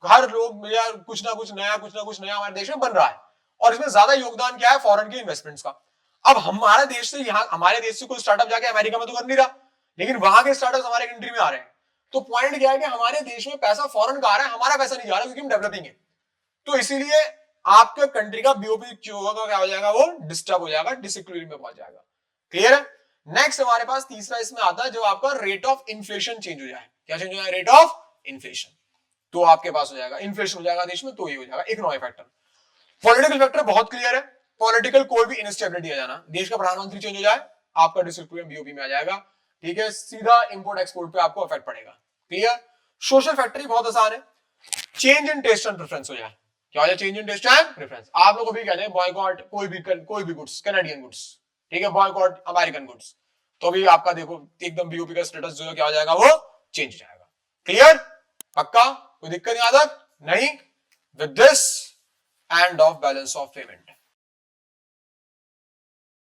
हर लोग या कुछ ना कुछ नया हमारे देश में बन रहा है, और इसमें ज्यादा योगदान क्या है, फॉरेन के इन्वेस्टमेंट्स का। अब हमारे देश से, यहाँ हमारे देश से कोई स्टार्टअप जाके अमेरिका में तो कर नहीं रहा, लेकिन वहां के स्टार्टअप हमारे कंट्री में आ रहे हैं। तो पॉइंट क्या है कि हमारे देश में पैसा फॉरेन का आ रहा है, हमारा पैसा नहीं जा रहा क्योंकि हम डेवलपिंग है। तो इसीलिए आपके कंट्री का बीओपी क्या हो जाएगा, वो डिस्टर्ब हो जाएगा, डिसइक्विलिब्रियम में पहुंच जाएगा। क्लियर है। नेक्स्ट हमारे पास तीसरा इसमें आता है, जब आपका रेट ऑफ इन्फ्लेशन चेंज हो जाए। क्या चेंज हो जाए, रेट ऑफ इन्फ्लेशन, तो आपके पास हो जाएगा इन्फ्लेशन हो जाएगा देश में, तो ये हो जाएगा इकोनॉमिक फैक्टर। पॉलिटिकल फैक्टर बहुत क्लियर है, पॉलिटिकल कोई भी इनस्टेबिलिटी आ जाना, देश का प्रधानमंत्री चेंज हो जाए, आपका डिसइक्विलिब्रियम बीओपी में आ जाएगा। ठीक है, सीधा इंपोर्ट एक्सपोर्ट पे आपको इफेक्ट पड़ेगा। क्लियर। सोशल फैक्टर बहुत आसान है, change in taste and preference हो जाए। क्या हो जाए, change in taste and preference. आप लोग भी कहते हैं बॉयकॉट कोई भी गुड्स, कैनेडियन गुड्स, ठीक है, बॉयकॉट अमेरिकन गुड्स, तो भी आपका देखो एकदम बीओपी का स्टेटस जो है क्या हो जाएगा, वो चेंज हो जाएगा। क्लियर, पक्का, कोई दिक्कत यहाँ तक नहीं। With this, end of balance of payment.